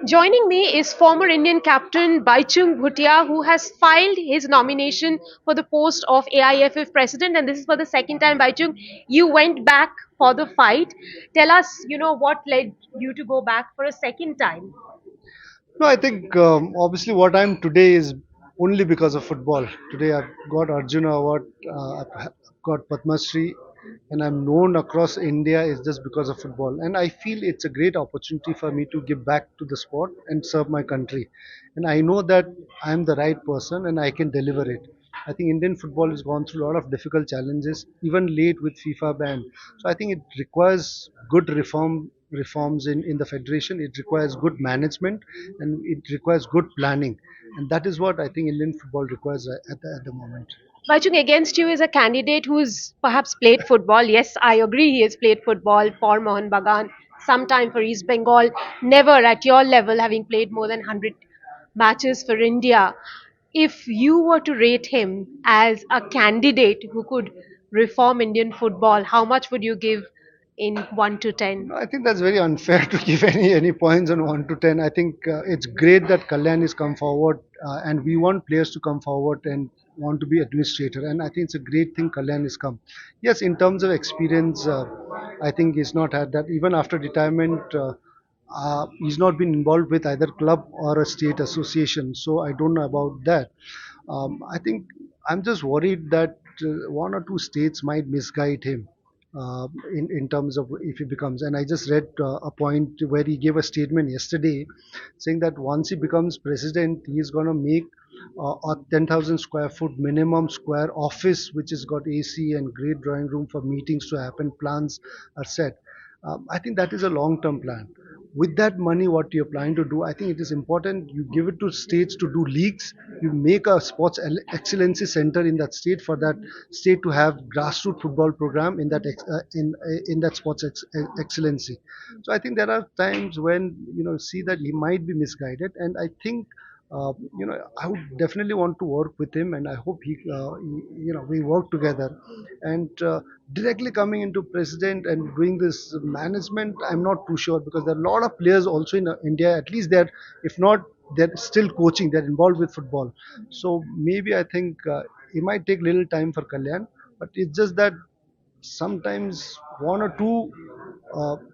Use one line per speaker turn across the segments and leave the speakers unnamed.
Joining me is former Indian captain Bhaichung Bhutia, who has filed his nomination for the post of AIFF president, and this is for the second time. Bhaichung, you went back for the fight. Tell us, what led you to go back for a second time.
No, I think obviously what I'm today is only because of football. Today I've got Arjuna Award, I've got Padma Shri, and I'm known across India is just because of football. And I feel it's a great opportunity for me to give back to the sport and serve my country. And I know that I'm the right person and I can deliver it. I think Indian football has gone through a lot of difficult challenges, even late with FIFA ban. So I think it requires good reforms in the federation. It requires good management and it requires good planning. And that is what I think Indian football requires at the moment.
Bhaichung, against you is a candidate who's perhaps played football. Yes, I agree, he has played football for Mohan Bagan, sometime for East Bengal, never at your level, having played more than 100 matches for India. If you were to rate him as a candidate who could reform Indian football, how much would you give in 1 to 10?
I think that's very unfair to give any points on 1 to 10. I think it's great that Kalyan has come forward, and we want players to come forward and want to be administrator. And I think it's a great thing Kalyan has come. Yes, in terms of experience, I think he's not had that. Even after retirement, he's not been involved with either club or a state association. So I don't know about that. I think I'm just worried that one or two states might misguide him in terms of if he becomes. And I just read a point where he gave a statement yesterday saying that once he becomes president, he is going to make a 10,000 square foot minimum square office, which has got AC and great drawing room for meetings to happen. Plans are set. I think that is a long term plan. With that money, what you're planning to do, I think it is important you give it to states to do leagues. You make a sports excellency center in that state for that state to have grassroots football program in that in that sports excellency. So I think there are times when see that he might be misguided, and I think I would definitely want to work with him, and I hope we work together. And directly coming into president and doing this management, I'm not too sure because there are a lot of players also in India. At least they're, if not, they're still coaching. They're involved with football. So maybe I think it might take little time for Kalyan, but it's just that sometimes one or two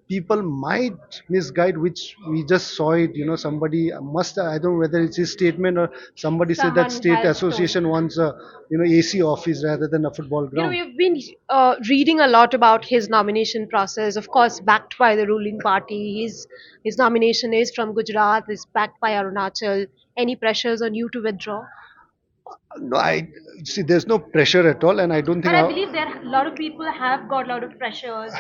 people might misguide, which we just saw it. Somebody must, I don't know whether it's his statement or somebody said that
Someone
state
has told.
association wants a AC office rather than a football ground.
We've been reading a lot about his nomination process, of course, backed by the ruling party. His nomination is from Gujarat, is backed by Arunachal. Any pressures on you to withdraw?
No, I see. There's no pressure at all, and I don't think.
But I believe there a lot of people have got a lot of pressures.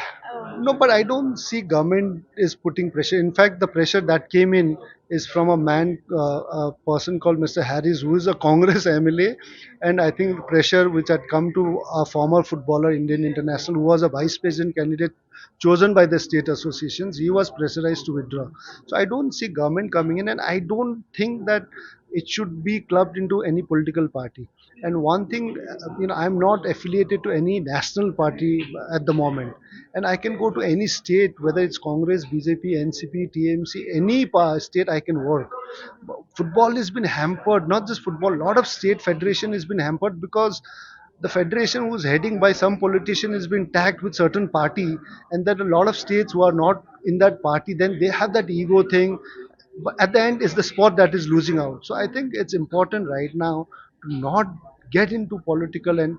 No, but I don't see government is putting pressure. In fact, the pressure that came in is from a person called Mr. Harris, who is a Congress MLA, and I think pressure which had come to a former footballer, Indian international, who was a vice president candidate chosen by the state associations, he was pressurized to withdraw. So I don't see government coming in, and I don't think that it should be clubbed into any political party. And one thing, I'm not affiliated to any national party at the moment, and I can go to any state, whether it's Congress, BJP, NCP, TMC, any state I can work. Football has been hampered, not just football, a lot of state federation has been hampered because the federation who's heading by some politician has been tagged with certain party, and that a lot of states who are not in that party, then they have that ego thing. But at the end, it's the sport that is losing out. So I think it's important right now to not get into political and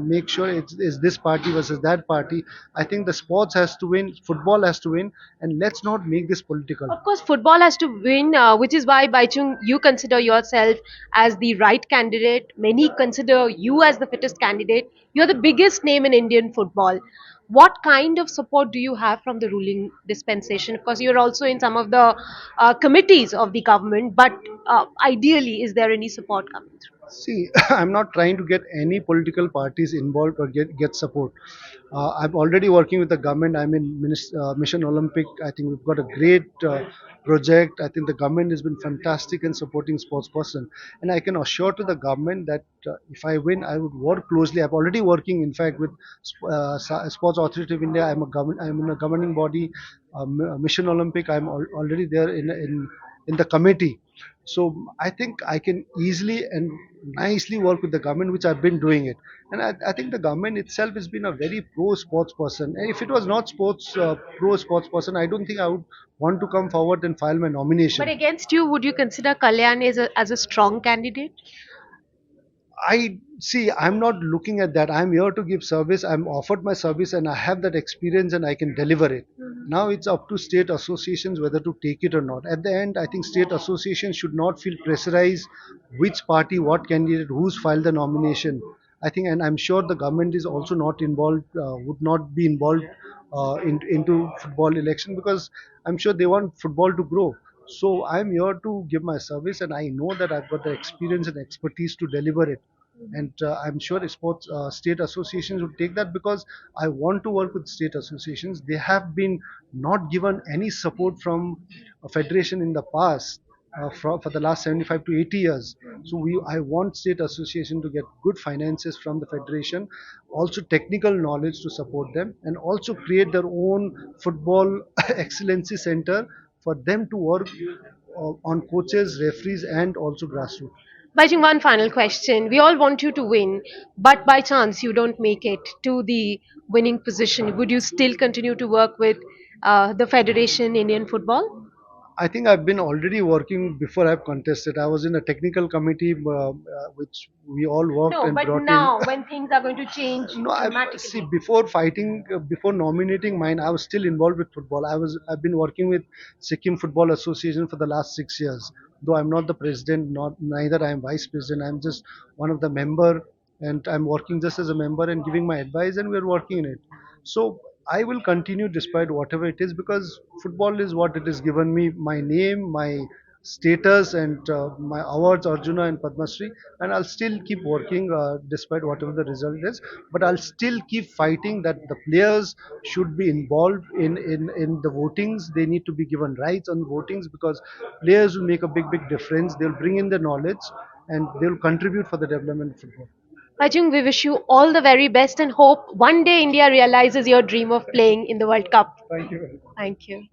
make sure it's this party versus that party. I think the sports has to win, football has to win, and let's not make this political.
Of course, football has to win, which is why, Baichung, you consider yourself as the right candidate. Many consider you as the fittest candidate. You're the biggest name in Indian football. What kind of support do you have from the ruling dispensation? Of course, you're also in some of the committees of the government, but ideally, is there any support coming through?
See, I'm not trying to get any political parties involved or get support. I'm already working with the government. I'm in Mission Olympic. I think we've got a great project. I think the government has been fantastic in supporting sports person, and I can assure to the government that if I win, I would work closely. I'm already working, in fact, with Sports Authority of India. I'm in a governing body, Mission Olympic. I'm already there in in the committee. So I think I can easily and nicely work with the government, which I've been doing it. And I think the government itself has been a very pro sports person. And if it was not pro sports person, I don't think I would want to come forward and file my
But
nomination.
against you, would you consider Kalyan as a strong candidate?
I see. I'm not looking at that. I'm here to give service. I'm offered my service, and I have that experience, and I can deliver it. Now it's up to state associations whether to take it or not. At the end, I think state associations should not feel pressurized which party, what candidate, who's filed the nomination. I think, and I'm sure the government is also not involved, would not be involved into football election, because I'm sure they want football to grow. So I'm here to give my service, and I know that I've got the experience and expertise to deliver it. And I'm sure sports state associations would take that, because I want to work with state associations. They have been not given any support from a federation in the past, for the last 75 to 80 years. So I want state association to get good finances from the federation, also technical knowledge to support them, and also create their own football excellency center for them to work on coaches, referees, and also grassroots.
Baichung, one final question. We all want you to win, but by chance you don't make it to the winning position. Would you still continue to work with the Federation Indian Football?
I think I've been already working before I've contested. I was in a technical committee, which we all worked
No,
and
but
brought in.
now when things are going to change
No, I see.
dramatically.
Before fighting, before nominating mine, I was still involved with football. I've been working with Sikkim Football Association for the last 6 years. Though I'm not the president, not neither I am vice president. I'm just one of the member, and I'm working just as a member and giving my advice, and we're working in it. So I will continue despite whatever it is, because football is what it has given me my name, my status, and my awards, Arjuna and Padma Shri, and I'll still keep working despite whatever the result is. But I'll still keep fighting that the players should be involved in the votings. They need to be given rights on votings, because players will make a big difference. They'll bring in the knowledge, and they'll contribute for the development of football.
Baichung, we wish you all the very best and hope one day India realizes your dream of playing in the World Cup.
Thank you very much.
Thank you.